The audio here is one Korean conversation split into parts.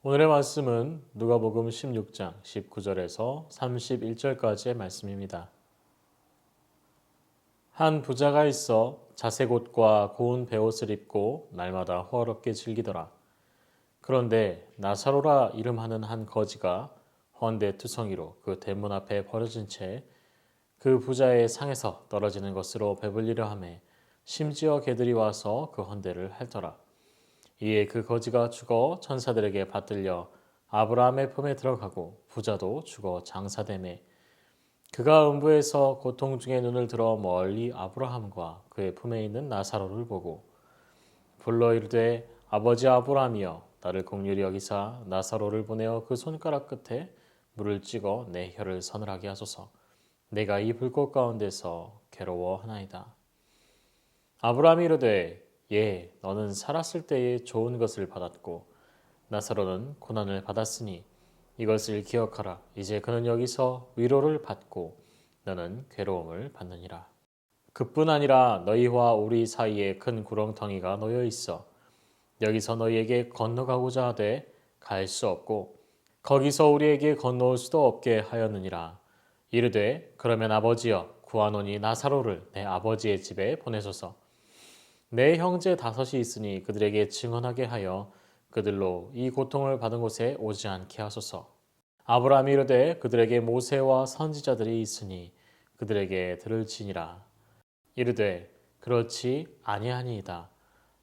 오늘의 말씀은 누가복음 16장 19절에서 31절까지의 말씀입니다. 한 부자가 있어 자색 옷과 고운 베옷을 입고 날마다 호화롭게 즐기더라. 그런데 나사로라 이름하는 한 거지가 헌데 투성이로 그 대문 앞에 버려진 채 그 부자의 상에서 떨어지는 것으로 배불리려 하매 심지어 개들이 와서 그 헌데를 핥더라. 이에 그 거지가 죽어 천사들에게 받들려 아브라함의 품에 들어가고 부자도 죽어 장사되매 그가 음부에서 고통 중에 눈을 들어 멀리 아브라함과 그의 품에 있는 나사로를 보고 불러 이르되 아버지 아브라함이여 나를 긍휼히 여기사 나사로를 보내어 그 손가락 끝에 물을 찍어 내 혀를 서늘하게 하소서. 내가 이 불꽃 가운데서 괴로워하나이다. 아브라함이 이르되 예, 너는 살았을 때에 좋은 것을 받았고 나사로는 고난을 받았으니 이것을 기억하라. 이제 그는 여기서 위로를 받고 너는 괴로움을 받느니라. 그뿐 아니라 너희와 우리 사이에 큰 구렁텅이가 놓여 있어 여기서 너희에게 건너가고자 하되 갈 수 없고 거기서 우리에게 건너올 수도 없게 하였느니라. 이르되 그러면 아버지여 구하노니 나사로를 내 아버지의 집에 보내소서. 내 형제 5이 있으니 그들에게 증언하게 하여 그들로 이 고통을 받은 곳에 오지 않게 하소서. 아브라함이 이르되 그들에게 모세와 선지자들이 있으니 그들에게 들을지니라. 이르되 그렇지 아니하니이다.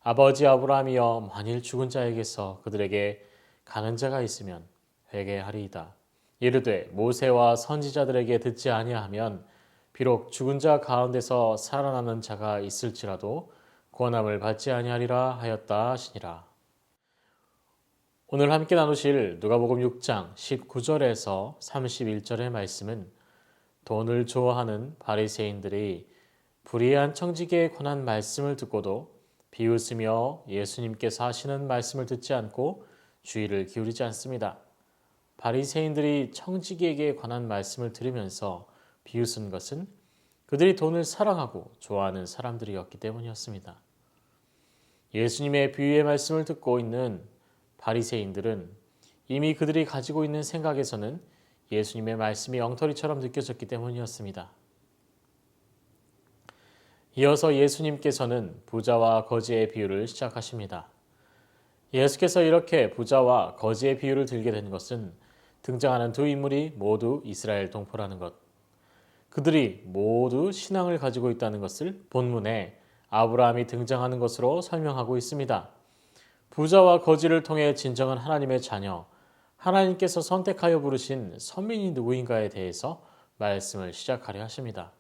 아버지 아브라함이여 만일 죽은 자에게서 그들에게 가는 자가 있으면 회개하리이다. 이르되 모세와 선지자들에게 듣지 아니하면 비록 죽은 자 가운데서 살아나는 자가 있을지라도 구원함을 받지 아니하리라 하였다 하시니라. 오늘 함께 나누실 누가복음 6장 19절에서 31절의 말씀은 돈을 좋아하는 바리새인들이 불의한 청지기에 관한 말씀을 듣고도 비웃으며 예수님께서 하시는 말씀을 듣지 않고 주의를 기울이지 않습니다. 바리새인들이 청지기에게 관한 말씀을 들으면서 비웃은 것은 그들이 돈을 사랑하고 좋아하는 사람들이었기 때문이었습니다. 예수님의 비유의 말씀을 듣고 있는 바리새인들은 이미 그들이 가지고 있는 생각에서는 예수님의 말씀이 엉터리처럼 느껴졌기 때문이었습니다. 이어서 예수님께서는 부자와 거지의 비유를 시작하십니다. 예수께서 이렇게 부자와 거지의 비유를 들게 된 것은 등장하는 두 인물이 모두 이스라엘 동포라는 것, 그들이 모두 신앙을 가지고 있다는 것을 본문에 아브라함이 등장하는 것으로 설명하고 있습니다. 부자와 거지를 통해 진정한 하나님의 자녀, 하나님께서 선택하여 부르신 선민이 누구인가에 대해서 말씀을 시작하려 하십니다.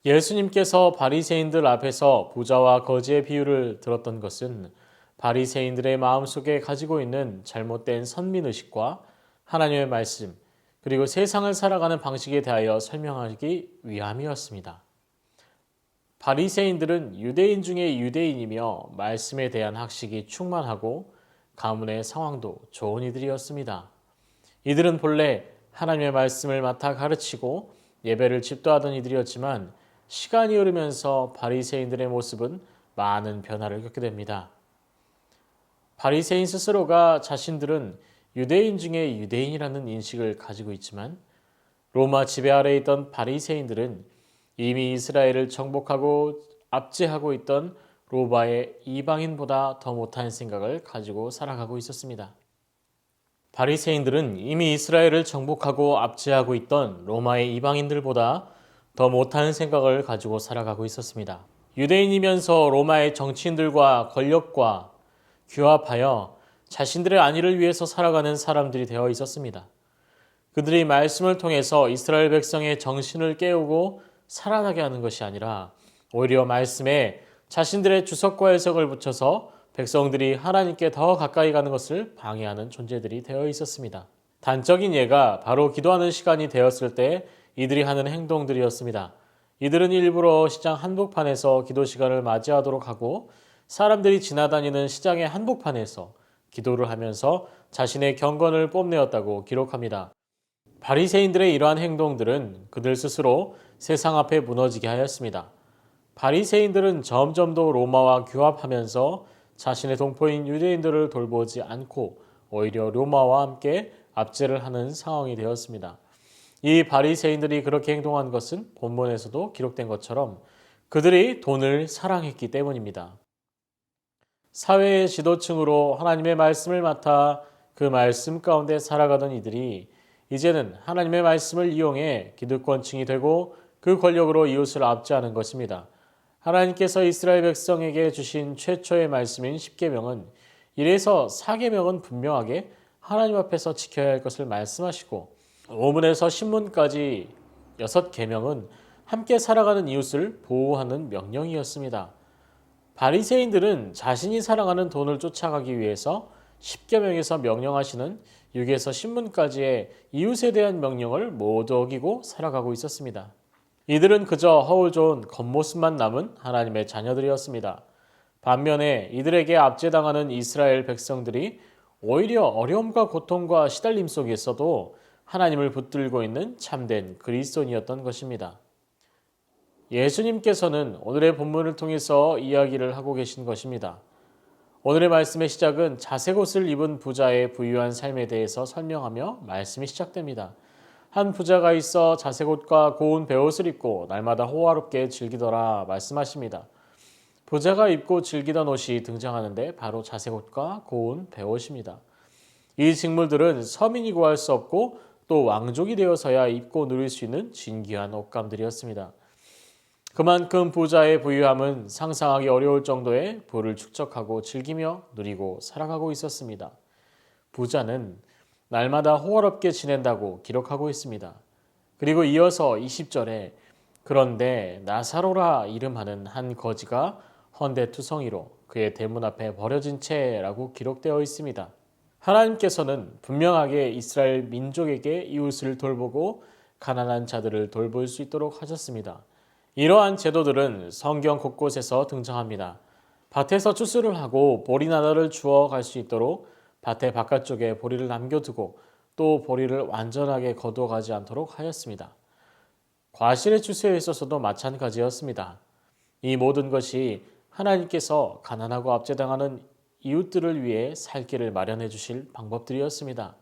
예수님께서 바리새인들 앞에서 부자와 거지의 비유를 들었던 것은 바리새인들의 마음속에 가지고 있는 잘못된 선민의식과 하나님의 말씀, 그리고 세상을 살아가는 방식에 대하여 설명하기 위함이었습니다. 바리새인들은 유대인 중에 유대인이며 말씀에 대한 학식이 충만하고 가문의 상황도 좋은 이들이었습니다. 이들은 본래 하나님의 말씀을 맡아 가르치고 예배를 집도하던 이들이었지만 시간이 흐르면서 바리새인들의 모습은 많은 변화를 겪게 됩니다. 바리새인 스스로가 자신들은 유대인 중에 유대인이라는 인식을 가지고 있지만 로마 지배 아래에 있던 바리새인들은 이미 이스라엘을 정복하고 압제하고 있던 로마의 이방인보다 더 못한 생각을 가지고 살아가고 있었습니다. 바리새인들은 이미 이스라엘을 정복하고 압제하고 있던 로마의 이방인들보다 더 못한 생각을 가지고 살아가고 있었습니다. 유대인이면서 로마의 정치인들과 권력과 규합하여 자신들의 안위를 위해서 살아가는 사람들이 되어 있었습니다. 그들이 말씀을 통해서 이스라엘 백성의 정신을 깨우고 살아나게 하는 것이 아니라 오히려 말씀에 자신들의 주석과 해석을 붙여서 백성들이 하나님께 더 가까이 가는 것을 방해하는 존재들이 되어 있었습니다. 단적인 예가 바로 기도하는 시간이 되었을 때 이들이 하는 행동들이었습니다. 이들은 일부러 시장 한복판에서 기도 시간을 맞이하도록 하고 사람들이 지나다니는 시장의 한복판에서 기도를 하면서 자신의 경건을 뽐내었다고 기록합니다. 바리새인들의 이러한 행동들은 그들 스스로 세상 앞에 무너지게 하였습니다. 바리새인들은 점점 더 로마와 규합하면서 자신의 동포인 유대인들을 돌보지 않고 오히려 로마와 함께 압제를 하는 상황이 되었습니다. 이 바리새인들이 그렇게 행동한 것은 본문에서도 기록된 것처럼 그들이 돈을 사랑했기 때문입니다. 사회의 지도층으로 하나님의 말씀을 맡아 그 말씀 가운데 살아가던 이들이 이제는 하나님의 말씀을 이용해 기득권층이 되고 그 권력으로 이웃을 압제하는 것입니다. 하나님께서 이스라엘 백성에게 주신 최초의 말씀인 십계명은 1에서 4계명은 분명하게 하나님 앞에서 지켜야 할 것을 말씀하시고 5문에서 10문까지 6계명은 함께 살아가는 이웃을 보호하는 명령이었습니다. 바리새인들은 자신이 사랑하는 돈을 쫓아가기 위해서 십계명에서 명령하시는 6에서 10문까지의 이웃에 대한 명령을 모두 어기고 살아가고 있었습니다. 이들은 그저 허울 좋은 겉모습만 남은 하나님의 자녀들이었습니다. 반면에 이들에게 압제당하는 이스라엘 백성들이 오히려 어려움과 고통과 시달림 속에서도 하나님을 붙들고 있는 참된 그리스도인이었던 것입니다. 예수님께서는 오늘의 본문을 통해서 이야기를 하고 계신 것입니다. 오늘의 말씀의 시작은 자색 옷을 입은 부자의 부유한 삶에 대해서 설명하며 말씀이 시작됩니다. 한 부자가 있어 자색 옷과 고운 베옷을 입고 날마다 호화롭게 즐기더라 말씀하십니다. 부자가 입고 즐기던 옷이 등장하는데 바로 자색 옷과 고운 베옷입니다. 이 직물들은 서민이 구할 수 없고 또 왕족이 되어서야 입고 누릴 수 있는 진귀한 옷감들이었습니다. 그만큼 부자의 부유함은 상상하기 어려울 정도의 부를 축적하고 즐기며 누리고 살아가고 있었습니다. 부자는 날마다 호화롭게 지낸다고 기록하고 있습니다. 그리고 이어서 20절에 그런데 나사로라 이름하는 한 거지가 헌데투성이로 그의 대문 앞에 버려진 채라고 기록되어 있습니다. 하나님께서는 분명하게 이스라엘 민족에게 이웃을 돌보고 가난한 자들을 돌볼 수 있도록 하셨습니다. 이러한 제도들은 성경 곳곳에서 등장합니다. 밭에서 추수를 하고 보리나다를 주워 갈 수 있도록 밭의 바깥쪽에 보리를 남겨두고 또 보리를 완전하게 거두어가지 않도록 하였습니다. 과실의 추수에 있어서도 마찬가지였습니다. 이 모든 것이 하나님께서 가난하고 압제당하는 이웃들을 위해 살 길을 마련해 주실 방법들이었습니다.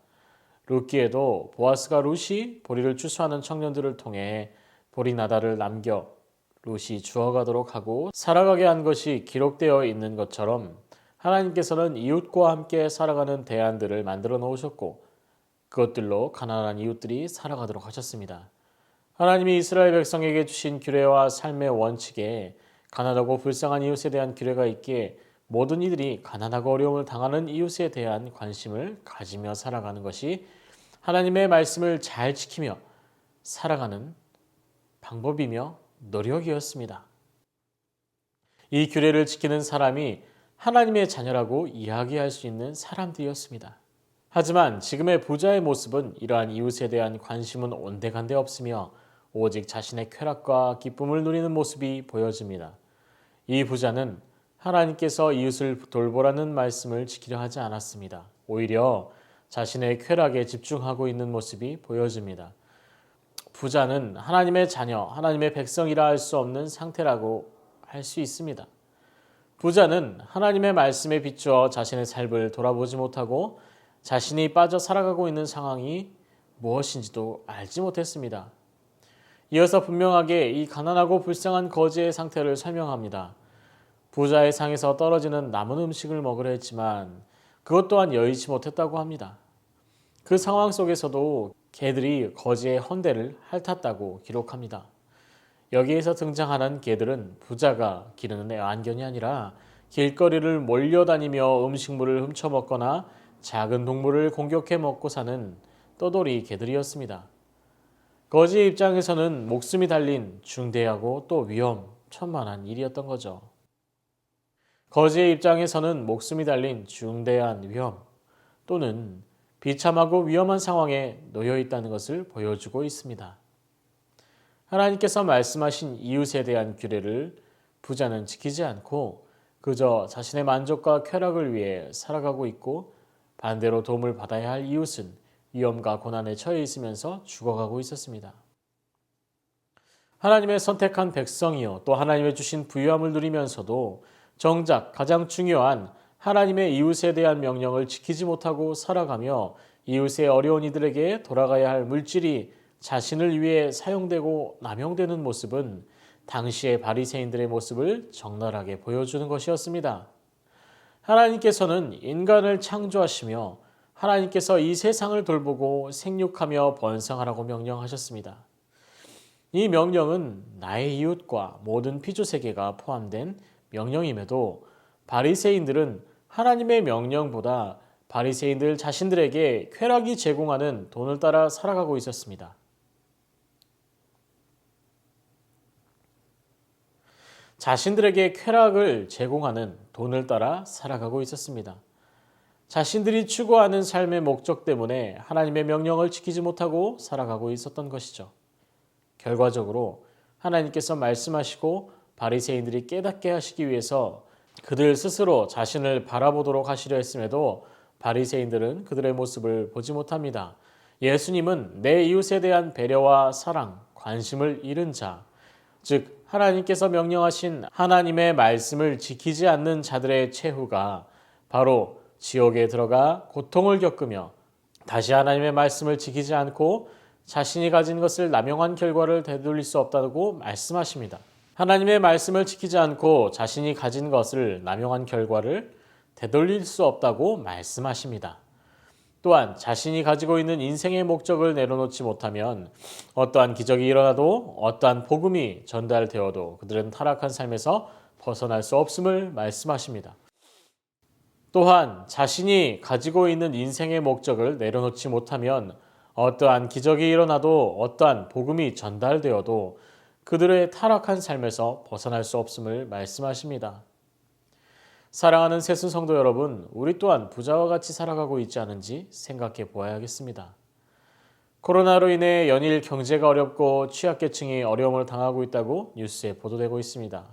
룻기에도 보아스가 룻이 보리를 추수하는 청년들을 통해 보리나다를 남겨 룻이 주워가도록 하고 살아가게 한 것이 기록되어 있는 것처럼 하나님께서는 이웃과 함께 살아가는 대안들을 만들어 놓으셨고 그것들로 가난한 이웃들이 살아가도록 하셨습니다. 하나님이 이스라엘 백성에게 주신 규례와 삶의 원칙에 가난하고 불쌍한 이웃에 대한 규례가 있기에 모든 이들이 가난하고 어려움을 당하는 이웃에 대한 관심을 가지며 살아가는 것이 하나님의 말씀을 잘 지키며 살아가는 방법이며 노력이었습니다. 이 규례를 지키는 사람이 하나님의 자녀라고 이야기할 수 있는 사람들이었습니다. 하지만 지금의 부자의 모습은 이러한 이웃에 대한 관심은 온데간데 없으며 오직 자신의 쾌락과 기쁨을 누리는 모습이 보여집니다. 이 부자는 하나님께서 이웃을 돌보라는 말씀을 지키려 하지 않았습니다. 오히려 자신의 쾌락에 집중하고 있는 모습이 보여집니다. 부자는 하나님의 자녀, 하나님의 백성이라 할 수 없는 상태라고 할 수 있습니다. 부자는 하나님의 말씀에 비추어 자신의 삶을 돌아보지 못하고 자신이 빠져 살아가고 있는 상황이 무엇인지도 알지 못했습니다. 이어서 분명하게 이 가난하고 불쌍한 거지의 상태를 설명합니다. 부자의 상에서 떨어지는 남은 음식을 먹으려 했지만 그것 또한 여의치 못했다고 합니다. 그 상황 속에서도 개들이 거지의 헌대를 핥았다고 기록합니다. 여기에서 등장하는 개들은 부자가 기르는 애완견이 아니라 길거리를 몰려다니며 음식물을 훔쳐먹거나 작은 동물을 공격해 먹고 사는 떠돌이 개들이었습니다. 거지의 입장에서는 목숨이 달린 중대하고 또 위험천만한 일이었던 거죠. 거지의 입장에서는 목숨이 달린 중대한 위험 또는 비참하고 위험한 상황에 놓여 있다는 것을 보여주고 있습니다. 하나님께서 말씀하신 이웃에 대한 규례를 부자는 지키지 않고 그저 자신의 만족과 쾌락을 위해 살아가고 있고 반대로 도움을 받아야 할 이웃은 위험과 고난에 처해 있으면서 죽어가고 있었습니다. 하나님의 선택한 백성이요 또 하나님의 주신 부유함을 누리면서도 정작 가장 중요한 하나님의 이웃에 대한 명령을 지키지 못하고 살아가며 이웃의 어려운 이들에게 돌아가야 할 물질이 자신을 위해 사용되고 남용되는 모습은 당시의 바리새인들의 모습을 적나라하게 보여주는 것이었습니다. 하나님께서는 인간을 창조하시며 하나님께서 이 세상을 돌보고 생육하며 번성하라고 명령하셨습니다. 이 명령은 나의 이웃과 모든 피조세계가 포함된 명령임에도 바리새인들은 하나님의 명령보다 바리새인들 자신들에게 쾌락이 제공하는 돈을 따라 살아가고 있었습니다. 자신들에게 쾌락을 제공하는 돈을 따라 살아가고 있었습니다. 자신들이 추구하는 삶의 목적 때문에 하나님의 명령을 지키지 못하고 살아가고 있었던 것이죠. 결과적으로 하나님께서 말씀하시고 바리새인들이 깨닫게 하시기 위해서 그들 스스로 자신을 바라보도록 하시려 했음에도 바리새인들은 그들의 모습을 보지 못합니다. 예수님은 내 이웃에 대한 배려와 사랑, 관심을 잃은 자, 즉 하나님께서 명령하신 하나님의 말씀을 지키지 않는 자들의 최후가 바로 지옥에 들어가 고통을 겪으며 다시 하나님의 말씀을 지키지 않고 자신이 가진 것을 남용한 결과를 되돌릴 수 없다고 말씀하십니다. 하나님의 말씀을 지키지 않고 자신이 가진 것을 남용한 결과를 되돌릴 수 없다고 말씀하십니다. 또한 자신이 가지고 있는 인생의 목적을 내려놓지 못하면 어떠한 기적이 일어나도 어떠한 복음이 전달되어도 그들은 타락한 삶에서 벗어날 수 없음을 말씀하십니다. 또한 자신이 가지고 있는 인생의 목적을 내려놓지 못하면 어떠한 기적이 일어나도 어떠한 복음이 전달되어도 그들의 타락한 삶에서 벗어날 수 없음을 말씀하십니다. 사랑하는 새순 성도 여러분, 우리 또한 부자와 같이 살아가고 있지 않은지 생각해 보아야겠습니다. 코로나로 인해 연일 경제가 어렵고 취약계층이 어려움을 당하고 있다고 뉴스에 보도되고 있습니다.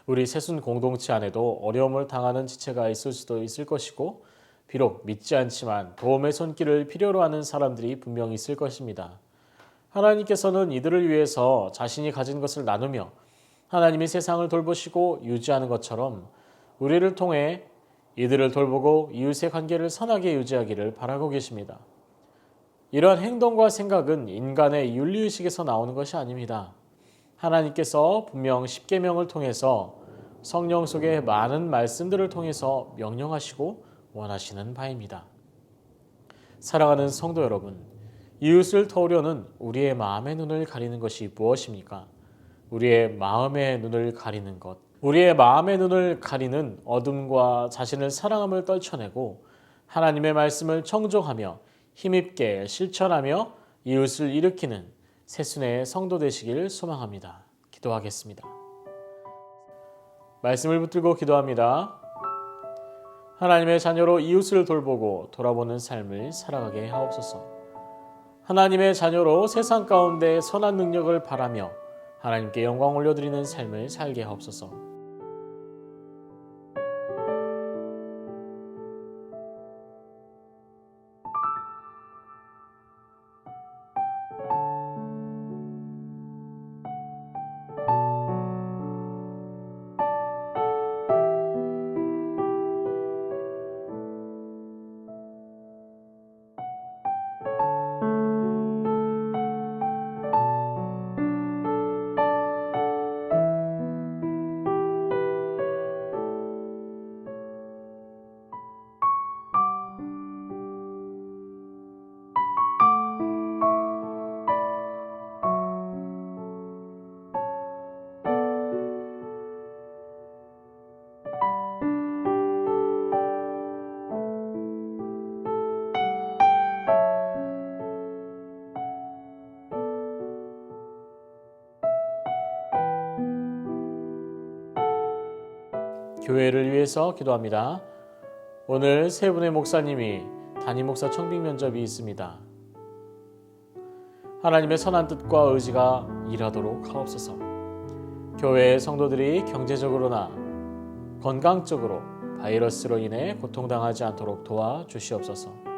우리 새순 공동체 안에도 어려움을 당하는 지체가 있을 수도 있을 것이고 비록 믿지 않지만 도움의 손길을 필요로 하는 사람들이 분명히 있을 것입니다. 하나님께서는 이들을 위해서 자신이 가진 것을 나누며 하나님이 세상을 돌보시고 유지하는 것처럼 우리를 통해 이들을 돌보고 이웃의 관계를 선하게 유지하기를 바라고 계십니다. 이러한 행동과 생각은 인간의 윤리의식에서 나오는 것이 아닙니다. 하나님께서 분명 십계명을 통해서 성령 속의 많은 말씀들을 통해서 명령하시고 원하시는 바입니다. 사랑하는 성도 여러분, 이웃을 도우려는 우리의 마음의 눈을 가리는 것이 무엇입니까? 우리의 마음의 눈을 가리는 것, 우리의 마음의 눈을 가리는 어둠과 자신을 사랑함을 떨쳐내고 하나님의 말씀을 청종하며 힘있게 실천하며 이웃을 일으키는 새순의 성도 되시길 소망합니다. 기도하겠습니다. 말씀을 붙들고 기도합니다. 하나님의 자녀로 이웃을 돌보고 돌아보는 삶을 살아가게 하옵소서. 하나님의 자녀로 세상 가운데 선한 능력을 바라며 하나님께 영광 올려드리는 삶을 살게 하옵소서. 교회를 위해서 기도합니다. 오늘 세 분의 목사님이 담임 목사 청빙 면접이 있습니다. 하나님의 선한 뜻과 의지가 일하도록 하옵소서. 교회의 성도들이 경제적으로나 건강적으로 바이러스로 인해 고통당하지 않도록 도와주시옵소서.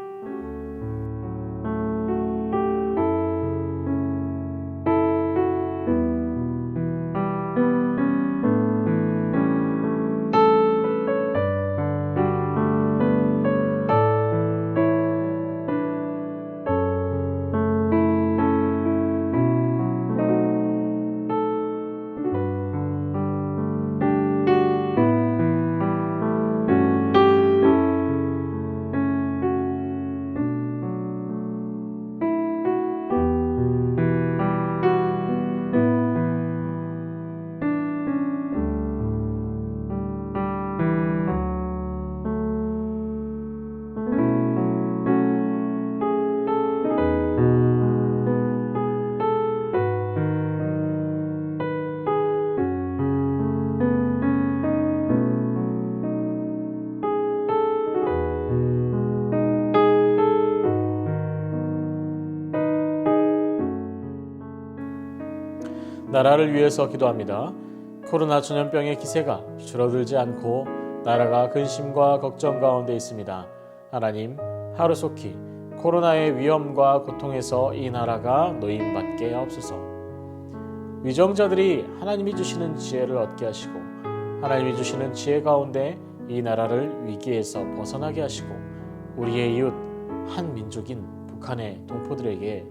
나라를 위해서 기도합니다. 코로나 전염병의 기세가 줄어들지 않고 나라가 근심과 걱정 가운데 있습니다. 하나님, 하루속히 코로나의 위험과 고통에서 이 나라가 노임받게 하옵소서. 위정자들이 하나님이 주시는 지혜를 얻게 하시고 하나님이 주시는 지혜 가운데 이 나라를 위기에서 벗어나게 하시고 우리의 이웃 한 민족인 북한의 동포들에게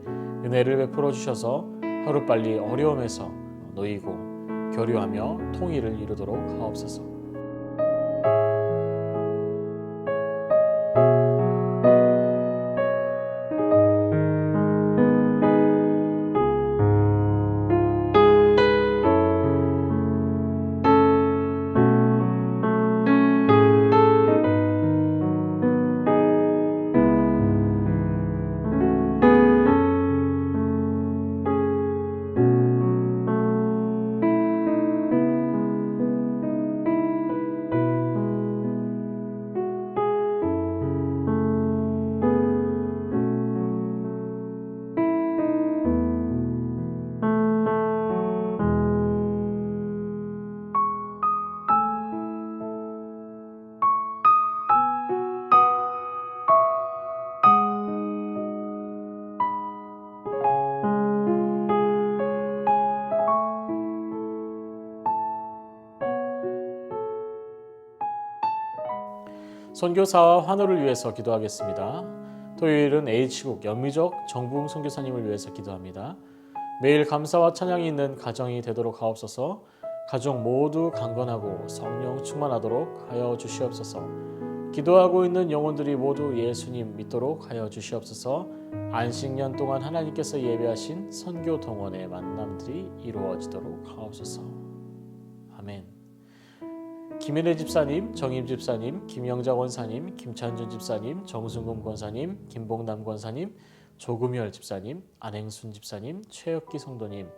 은혜를 베풀어 주셔서 하루빨리 어려움에서 놓이고 교류하며 통일을 이루도록 하옵소서. 선교사와 환호를 위해서 기도하겠습니다. 토요일은 H국 영미족 정부웅 선교사님을 위해서 기도합니다. 매일 감사와 찬양이 있는 가정이 되도록 하옵소서. 가족 모두 강건하고 성령 충만하도록 하여 주시옵소서. 기도하고 있는 영혼들이 모두 예수님 믿도록 하여 주시옵소서. 안식년 동안 하나님께서 예배하신 선교 동원의 만남들이 이루어지도록 하옵소서. 아멘. 김은혜 집사님, 정임 집사님, 김영자 권사님, 김찬준 집사님, 정순금 권사님, 김봉남 권사님, 조금열 집사님, 안행순 집사님, 최혁기 성도님,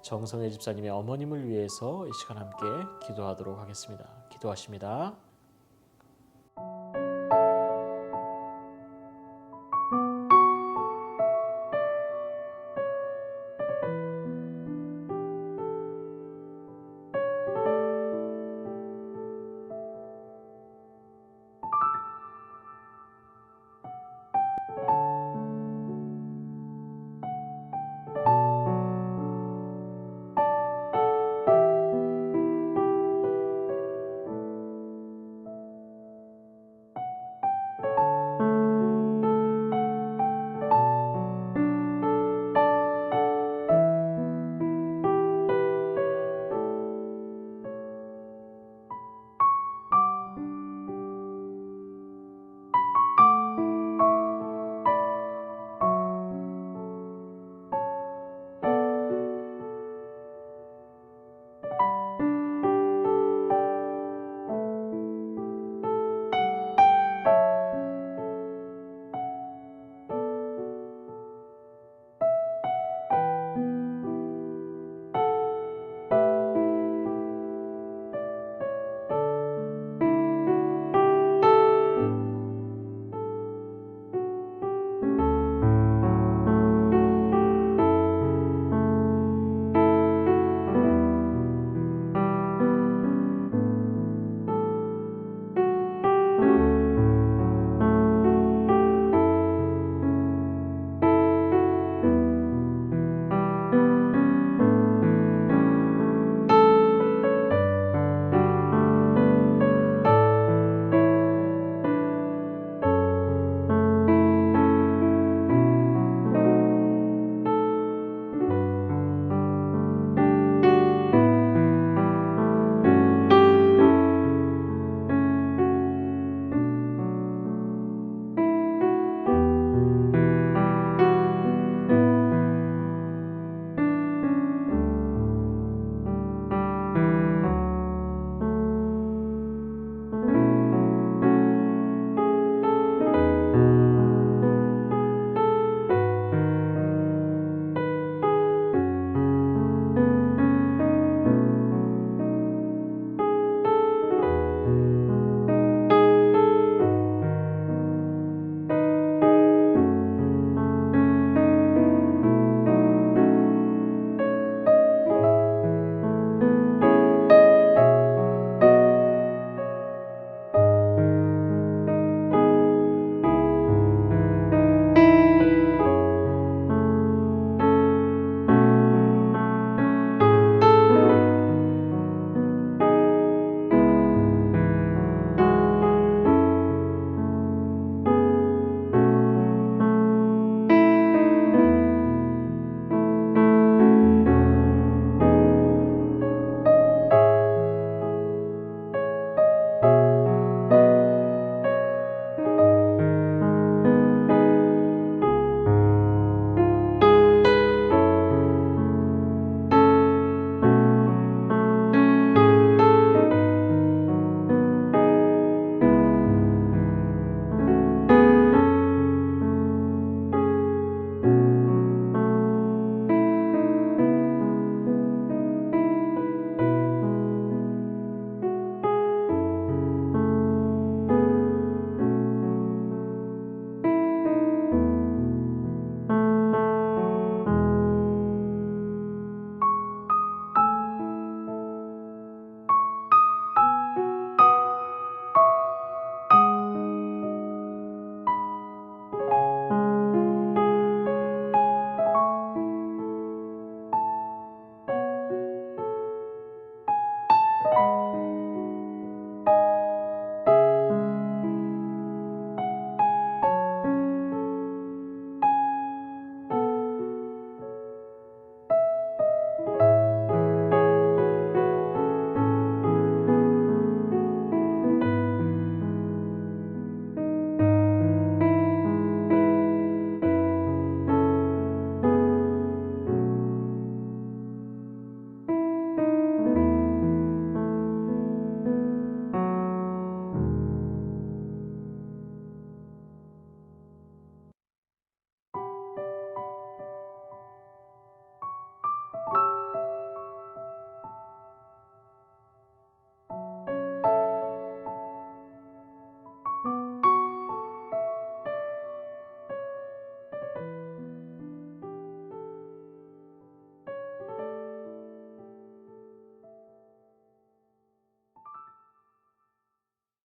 정성혜 집사님의 어머님을 위해서 이 시간 함께 기도하도록 하겠습니다. 기도하십니다.